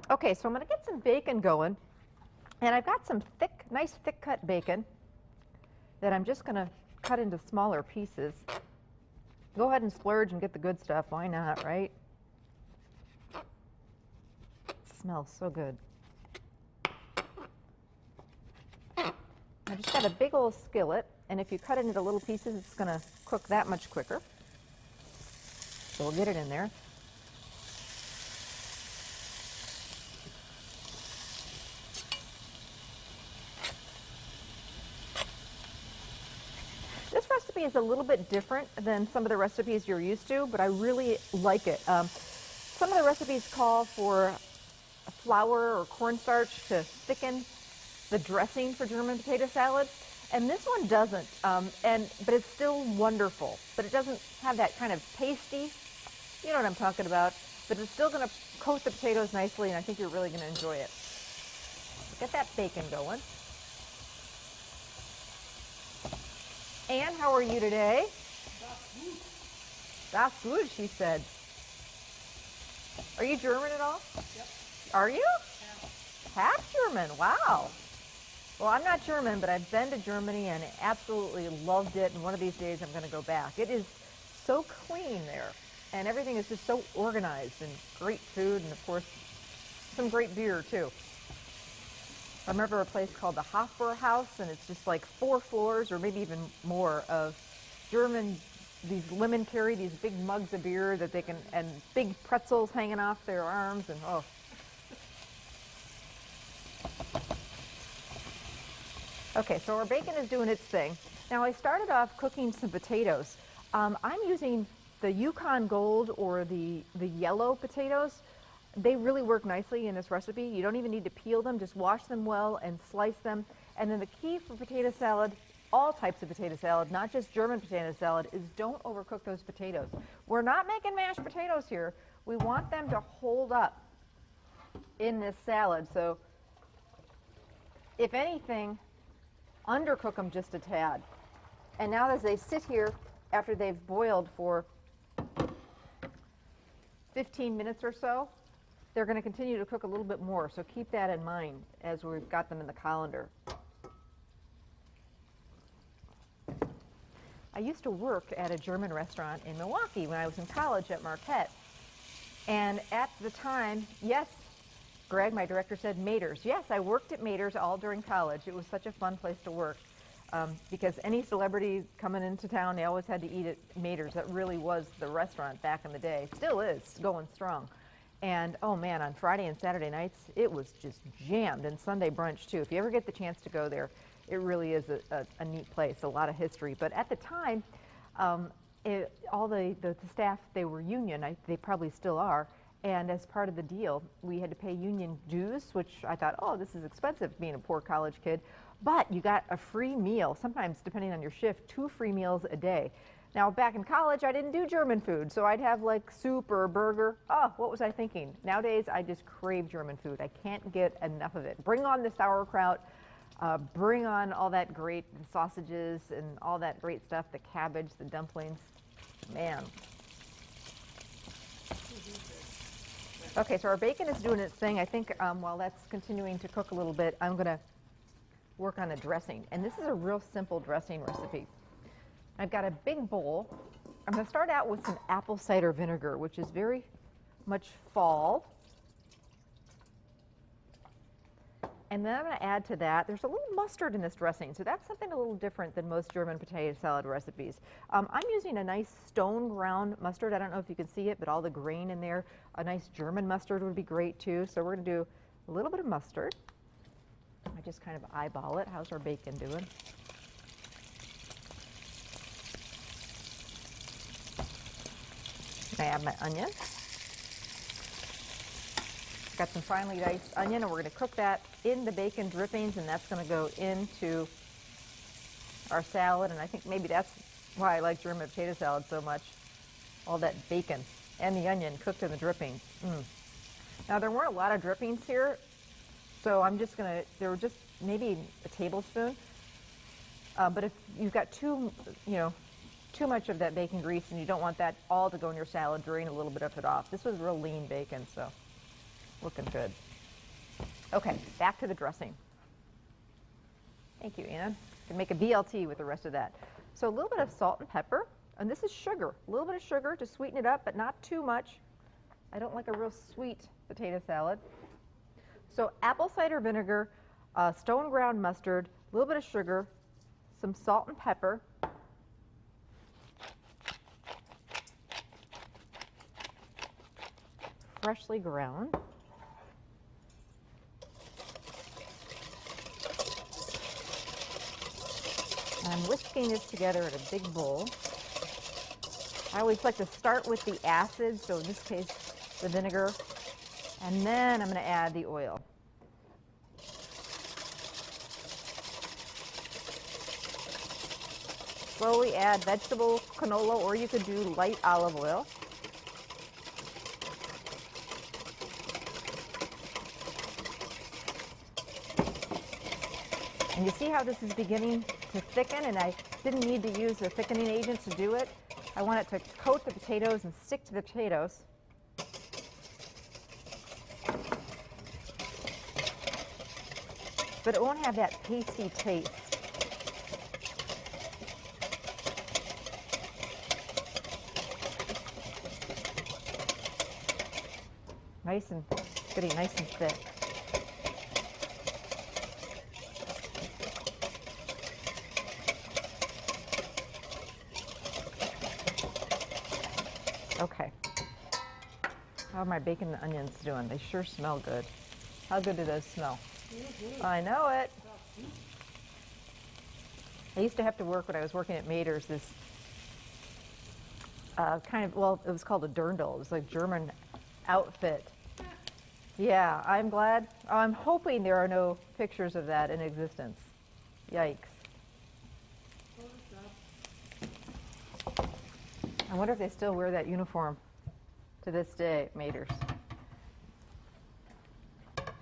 Okay, so I'm going to get some bacon going, and I've got some thick, nice thick cut bacon that I'm just going to cut into smaller pieces. Go ahead and splurge and get the good stuff. Why not, right? It smells so good. I just got a big old skillet, and if you cut it into little pieces, it's going to cook that much quicker. So we'll get it in there. This recipe is a little bit different than some of the recipes you're used to, but I really like it. Some of the recipes call for flour or cornstarch to thicken the dressing for German potato salad, and this one doesn't. But it's still wonderful. But it doesn't have that kind of pasty, you know what I'm talking about. But it's still going to coat the potatoes nicely, and I think you're really going to enjoy it. Get that bacon going. Anne, how are you today? That's good, she said. Are you German at all? Yep. Are you? Half. Half German, wow. Well, I'm not German, but I've been to Germany and absolutely loved it, and one of these days I'm going to go back. It is so clean there, and everything is just so organized, and great food, and of course, some great beer, too. I remember a place called the Hofbrauhaus, and it's just like 4 floors or maybe even more of German, these lemon carry, these big mugs of beer that they can, and big pretzels hanging off their arms, and oh. Okay, so our bacon is doing its thing. Now I started off cooking some potatoes. I'm using the Yukon Gold or the yellow potatoes. They really work nicely in this recipe. You don't even need to peel them, just wash them well and slice them. And then the key for potato salad, all types of potato salad, not just German potato salad, is don't overcook those potatoes. We're not making mashed potatoes here. We want them to hold up in this salad. So if anything, undercook them just a tad. And now as they sit here after they've boiled for 15 minutes or so, they're going to continue to cook a little bit more, so keep that in mind as we've got them in the colander. I used to work at a German restaurant in Milwaukee when I was in college at Marquette. And at the time, yes, Greg, my director, said Mater's. Yes, I worked at Mater's all during college. It was such a fun place to work because any celebrity coming into town, they always had to eat at Mater's. That really was the restaurant back in the day. Still is, going strong. And oh man, on Friday and Saturday nights, it was just jammed, and Sunday brunch too. If you ever get the chance to go there, it really is a neat place, a lot of history. But at the time, all the staff, they were union, they probably still are, and as part of the deal, we had to pay union dues, which I thought, oh, this is expensive being a poor college kid. But you got a free meal, sometimes depending on your shift, 2 free meals a day. Now, back in college, I didn't do German food, so I'd have like soup or a burger. Oh, what was I thinking? Nowadays, I just crave German food. I can't get enough of it. Bring on the sauerkraut, bring on all that great sausages and all that great stuff, the cabbage, the dumplings. Man. Okay, so our bacon is doing its thing. I think while that's continuing to cook a little bit, I'm going to work on a dressing. And this is a real simple dressing recipe. I've got a big bowl. I'm going to start out with some apple cider vinegar, which is very much fall. And then I'm going to add to that, there's a little mustard in this dressing, so that's something a little different than most German potato salad recipes. I'm using a nice stone ground mustard. I don't know if you can see it, but all the grain in there. A nice German mustard would be great too. So we're going to do a little bit of mustard. I just kind of eyeball it. How's our bacon doing? I add my onion. Got some finely diced onion, and we're going to cook that in the bacon drippings, and that's going to go into our salad. And I think maybe that's why I like German potato salad so much. All that bacon and the onion cooked in the drippings. Now, there weren't a lot of drippings here, so I'm just going to, there were just maybe a tablespoon. But if you've got too much of that bacon grease and you don't want that all to go in your salad, drain a little bit of it off. This was real lean bacon, so looking good. Okay, back to the dressing. Thank you, Ann. You can make a BLT with the rest of that. So a little bit of salt and pepper, and this is sugar. A little bit of sugar to sweeten it up, but not too much. I don't like a real sweet potato salad. So apple cider vinegar, stone ground mustard, a little bit of sugar, some salt and pepper. Freshly ground. I'm whisking this together in a big bowl. I always like to start with the acid, so in this case, the vinegar, and then I'm going to add the oil. Slowly add vegetable canola, or you could do light olive oil. And you see how this is beginning to thicken, and I didn't need to use a thickening agent to do it. I want it to coat the potatoes and stick to the potatoes. But it won't have that pasty taste. Nice and getting nice and thick. Okay. How are my bacon and onions doing? They sure smell good. How good do those smell? I know it. I used to have to work when I was working at Mader's, this well, it was called a dirndl. It was like German outfit. Yeah, I'm glad. I'm hoping there are no pictures of that in existence. Yikes. I wonder if they still wear that uniform to this day at Mader's.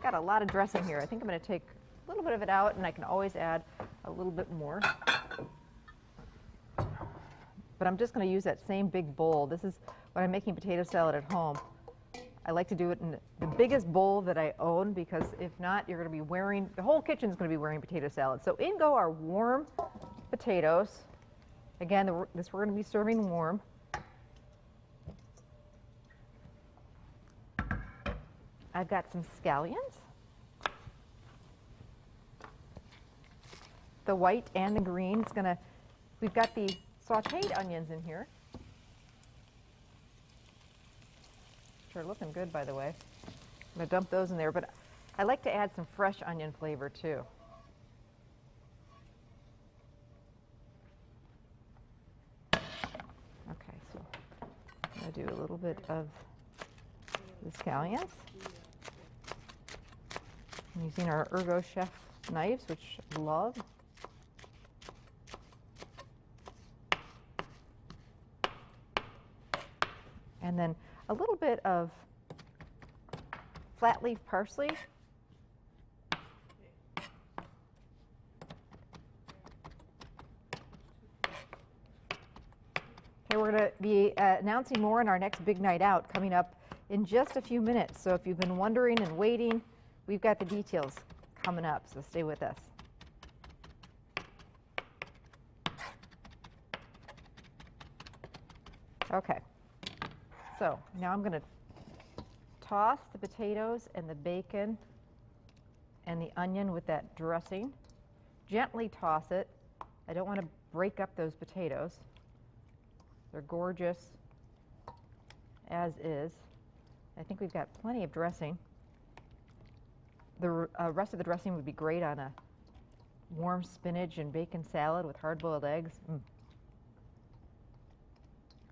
Got a lot of dressing here. I think I'm going to take a little bit of it out, and I can always add a little bit more. But I'm just going to use that same big bowl. This is when I'm making potato salad at home. I like to do it in the biggest bowl that I own, because if not, you're going to be wearing, the whole kitchen is going to be wearing potato salad. So in go our warm potatoes. Again, this we're going to be serving warm. I've got some scallions. The white and the green is going to, we've got the sauteed onions in here. Which are looking good, by the way. I'm going to dump those in there, but I like to add some fresh onion flavor too. Okay, so I'm going to do a little bit of the scallions. I'm using our Ergo Chef knives, which I love. And then a little bit of flat leaf parsley. Okay, we're going to be announcing more on our next big night out coming up in just a few minutes. So if you've been wondering and waiting, we've got the details coming up, so stay with us. Okay, so now I'm going to toss the potatoes and the bacon and the onion with that dressing. Gently toss it. I don't want to break up those potatoes. They're gorgeous as is. I think we've got plenty of dressing. The rest of the dressing would be great on a warm spinach and bacon salad with hard-boiled eggs.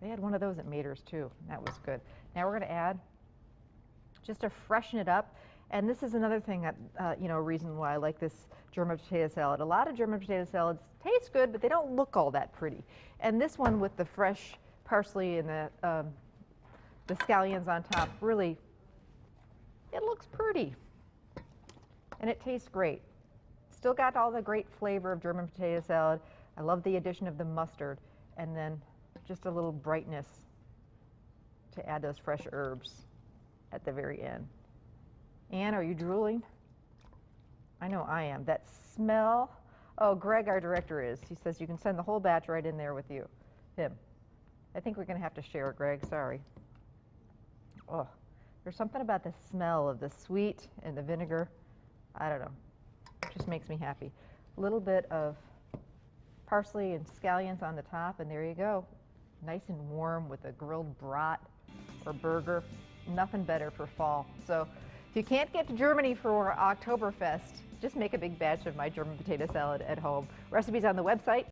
They had one of those at Mader's too. That was good. Now we're going to add, just to freshen it up, and this is another thing that, a reason why I like this German potato salad. A lot of German potato salads taste good, but they don't look all that pretty. And this one with the fresh parsley and the scallions on top, really, it looks pretty. And it tastes great. Still got all the great flavor of German potato salad. I love the addition of the mustard, and then just a little brightness to add those fresh herbs at the very end. Anne, are you drooling? I know I am. That smell. Oh, Greg, our director, is. He says you can send the whole batch right in there with you. Him. I think we're going to have to share it, Greg. Sorry. Oh, there's something about the smell of the sweet and the vinegar. I don't know. It just makes me happy. A little bit of parsley and scallions on the top, and there you go. Nice and warm with a grilled brat or burger. Nothing better for fall. So if you can't get to Germany for Oktoberfest, just make a big batch of my German potato salad at home. Recipes on the website.